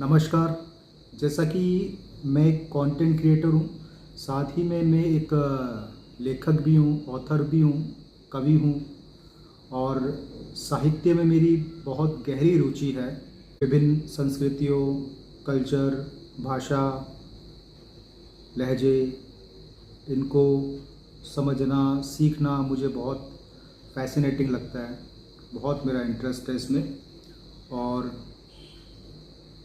नमस्कार। जैसा कि मैं एक कंटेंट क्रिएटर हूँ, साथ ही में मैं एक लेखक भी हूँ, ऑथर भी हूँ, कवि हूँ और साहित्य में मेरी बहुत गहरी रुचि है। विभिन्न संस्कृतियों, कल्चर, भाषा, लहजे, इनको समझना, सीखना मुझे बहुत फैसिनेटिंग लगता है। बहुत मेरा इंटरेस्ट है इसमें और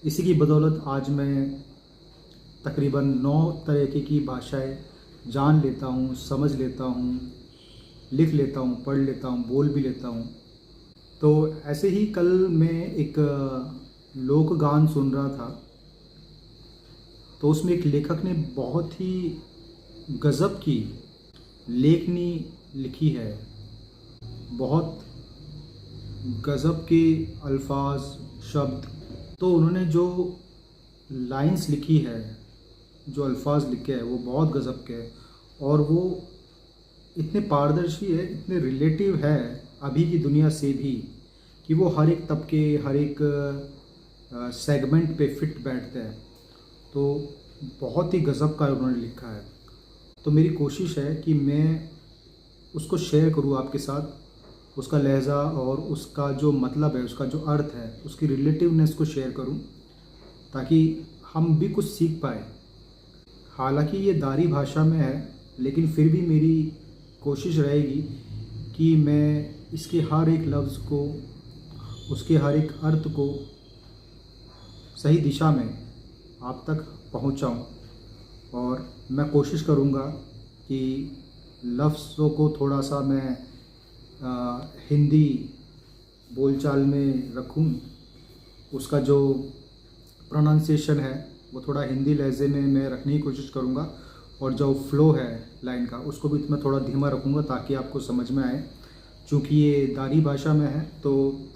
इसी की बदौलत आज मैं तकरीबन 9 तरीके की भाषाएं जान लेता हूँ, समझ लेता हूँ, लिख लेता हूँ, पढ़ लेता हूँ, बोल भी लेता हूँ। तो ऐसे ही कल मैं एक लोक गान सुन रहा था, तो उसमें एक लेखक ने बहुत ही गज़ब की लेखनी लिखी है। बहुत गज़ब के अल्फाज, शब्द। तो उन्होंने जो लाइंस लिखी है, जो अल्फाज लिखे हैं, वो बहुत गज़ब के हैं और वो इतने पारदर्शी है, इतने रिलेटिव है अभी की दुनिया से भी कि वो हर एक तबके, हर एक सेगमेंट पे फिट बैठते हैं। तो बहुत ही गज़ब का उन्होंने लिखा है। तो मेरी कोशिश है कि मैं उसको शेयर करूँ आपके साथ, उसका लहज़ा और उसका जो मतलब है, उसका जो अर्थ है, उसकी रिलेटिवनेस को शेयर करूँ ताकि हम भी कुछ सीख पाए। हालांकि ये दारी भाषा में है, लेकिन फिर भी मेरी कोशिश रहेगी कि मैं इसके हर एक लफ्ज़ को, उसके हर एक अर्थ को सही दिशा में आप तक पहुंचाऊं। और मैं कोशिश करूंगा कि लफ्ज़ों को थोड़ा सा मैं हिंदी बोलचाल में रखूं। उसका जो प्रोनाउंसिएशन है वो थोड़ा हिंदी लहजे में मैं रखने की कोशिश करूंगा और जो फ्लो है लाइन का, उसको भी मैं थोड़ा धीमा रखूंगा ताकि आपको समझ में आए। चूँकि ये दारी भाषा में है, तो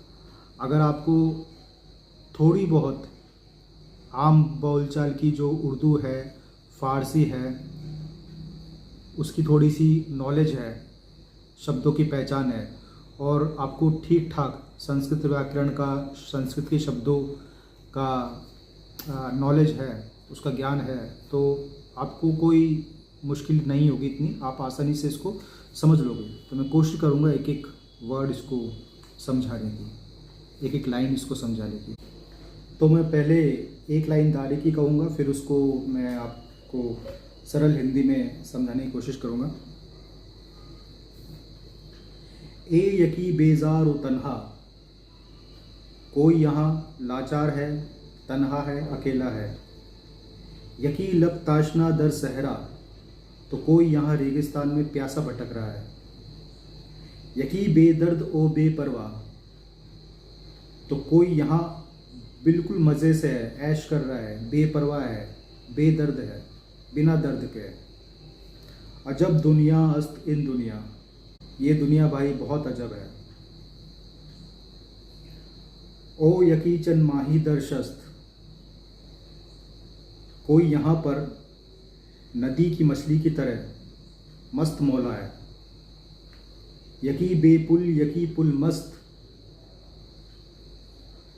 अगर आपको थोड़ी बहुत आम बोलचाल की जो उर्दू है, फ़ारसी है, उसकी थोड़ी सी नॉलेज है, शब्दों की पहचान है और आपको ठीक ठाक संस्कृत व्याकरण का, संस्कृत के शब्दों का नॉलेज है, उसका ज्ञान है, तो आपको कोई मुश्किल नहीं होगी इतनी, आप आसानी से इसको समझ लोगे। तो मैं कोशिश करूँगा एक एक वर्ड इसको समझाने की, एक एक लाइन इसको समझाने की। तो मैं पहले एक लाइन दारी की कहूँगा, फिर उसको मैं आपको सरल हिंदी में समझाने की कोशिश करूँगा। ए यकी बेजार व तन्हा, कोई यहाँ लाचार है, तन्हा है, अकेला है। यकी लब ताशना दर सहरा, तो कोई यहाँ रेगिस्तान में प्यासा भटक रहा है। यकी बेदर्द ओ बेपरवाह, तो कोई यहाँ बिल्कुल मज़े से है, ऐश कर रहा है, बेपरवाह है, बेदर्द है, बिना दर्द के। अजब दुनिया अस्त इन दुनिया, ये दुनिया भाई बहुत अजब है। ओ यकीचन माही दरशस्त, कोई यहाँ पर नदी की मछली की तरह मस्त मौला है। यकी बेपुल यकी पुल मस्त,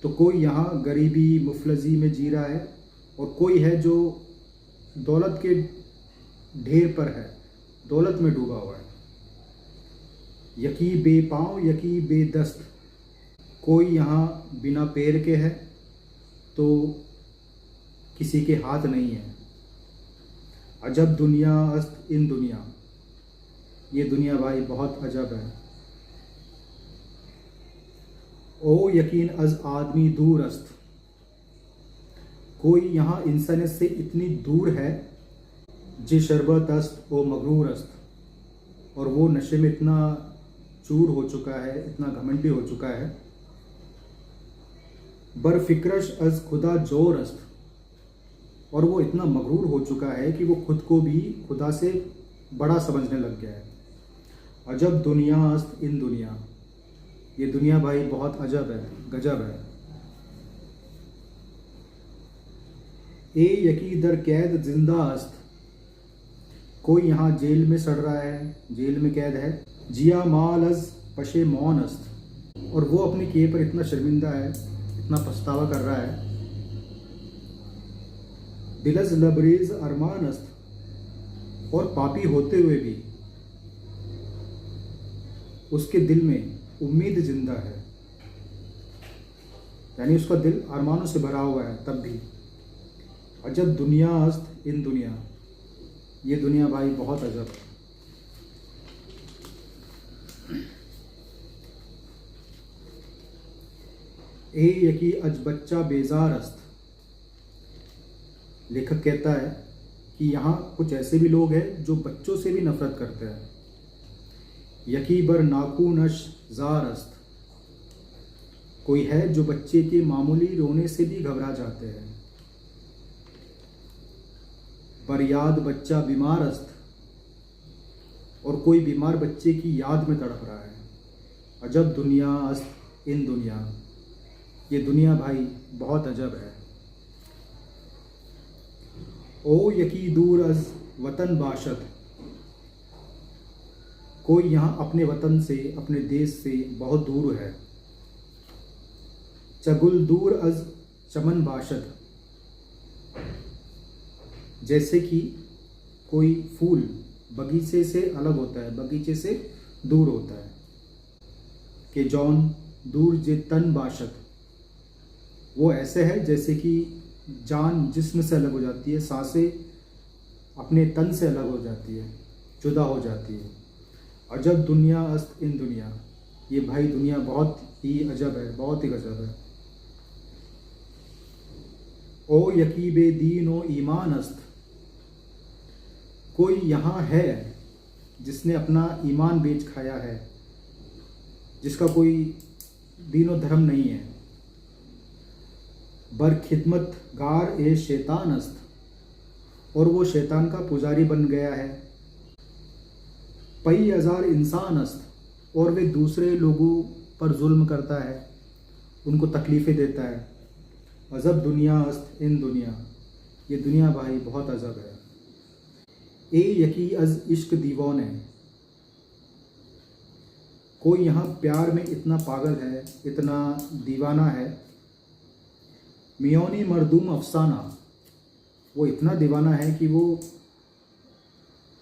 तो कोई यहाँ गरीबी मुफलजी में जी रहा है और कोई है जो दौलत के ढेर पर है, दौलत में डूबा हुआ है। यकी बेपाँव यकी बेदस्त, कोई यहाँ बिना पैर के है तो किसी के हाथ नहीं है। अजब दुनिया अस्त इन दुनिया, ये दुनिया भाई बहुत अजब है। ओ यकीन अज आदमी दूर अस्त, कोई यहाँ इंसानियत से इतनी दूर है जे शरबत अस्त ओ मगरूर अस्त, और वो नशे में इतना चूर हो चुका है, इतना घमंडी हो चुका है। बर फिक्रश अज खुदा जोर अस्त, और वो इतना मगरूर हो चुका है कि वो खुद को भी खुदा से बड़ा समझने लग गया है। अजब दुनिया अस्त इन दुनिया, ये दुनिया भाई बहुत अजब है, गजब है। ए यकी दर कैद जिंदा अस्त, कोई यहाँ जेल में सड़ रहा है, जेल में कैद है। जिया माल अज पशे मौन अस्त, और वो अपने किए पर इतना शर्मिंदा है, इतना पछतावा कर रहा है। दिलज लबरेज अरमान अस्त, और पापी होते हुए भी उसके दिल में उम्मीद जिंदा है, यानी उसका दिल अरमानों से भरा हुआ है तब भी। अजब दुनिया अस्त इन दुनिया, ये दुनिया भाई बहुत अजब है। ए यकी अज बच्चा बेजार अस्त, लेखक कहता है कि यहाँ कुछ ऐसे भी लोग हैं जो बच्चों से भी नफरत करते हैं। यकी बर नाखूनश जार अस्त, कोई है जो बच्चे के मामूली रोने से भी घबरा जाते हैं। बर याद बच्चा बीमार अस्त, और कोई बीमार बच्चे की याद में तड़प रहा है। अजब दुनिया अस्त इन दुनिया, ये दुनिया भाई बहुत अजब है। ओ यकी दूर अज वतन बाशत, कोई यहाँ अपने वतन से, अपने देश से बहुत दूर है। चगुल दूर अज चमन बाशत, जैसे कि कोई फूल बगीचे से अलग होता है, बगीचे से दूर होता है। कि जौन दूर जे तन बाशत, वो ऐसे है जैसे कि जान जिस्म से अलग हो जाती है, सांसें अपने तन से अलग हो जाती है, जुदा हो जाती है। अजब दुनिया अस्त इन दुनिया, ये भाई दुनिया बहुत ही अजब है, बहुत ही गजब है। ओ यकीबे दीन ओ ईमान अस्त, कोई यहाँ है जिसने अपना ईमान बेच खाया है, जिसका कोई दीनो धर्म नहीं है। बर खिदमत गार ए शैतान अस्त, और वो शैतान का पुजारी बन गया है। पई हजार इंसान अस्त, और वे दूसरे लोगों पर जुल्म करता है, उनको तकलीफ़ें देता है। अजब दुनिया अस्त इन दुनिया, ये दुनिया भाई बहुत अजब है। ए यकी अज इश्क दीवान है, कोई यहाँ प्यार में इतना पागल है, इतना दीवाना है। मियोनी मरदूम अफसाना, वो इतना दीवाना है कि वो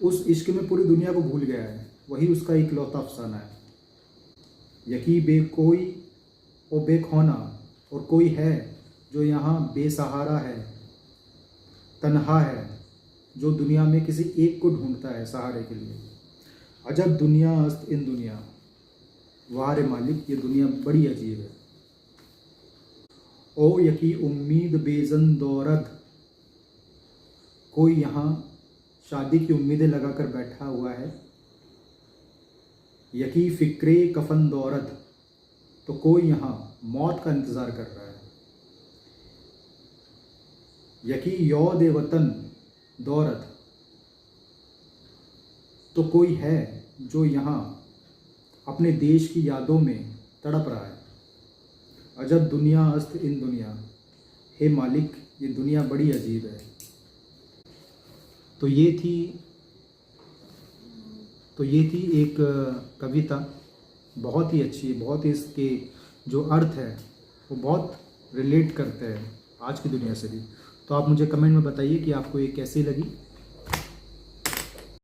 उस इश्क में पूरी दुनिया को भूल गया है, वही उसका इकलौता अफसाना है। यकी बे कोई ओ बेखौना, और कोई है जो यहाँ बेसहारा है, तन्हा है, जो दुनिया में किसी एक को ढूंढता है सहारे के लिए। अजब दुनिया अस्त इन दुनिया, वाह रे मालिक, ये दुनिया बड़ी अजीब है। ओ यकी उम्मीद बेजन दौरद, कोई यहाँ शादी की उम्मीदें लगाकर बैठा हुआ है। यकी फ़िक्रे कफन दौरद, तो कोई यहाँ मौत का इंतज़ार कर रहा है। यकी यौद वतन दौरद, तो कोई है जो यहाँ अपने देश की यादों में तड़प रहा है। अजब दुनिया अस्त इन दुनिया, हे मालिक, ये दुनिया बड़ी अजीब है। तो ये थी एक कविता, बहुत ही अच्छी है, बहुत ही इसके जो अर्थ है वो बहुत रिलेट करते हैं आज की दुनिया से भी। तो आप मुझे कमेंट में बताइए कि आपको ये कैसी लगी।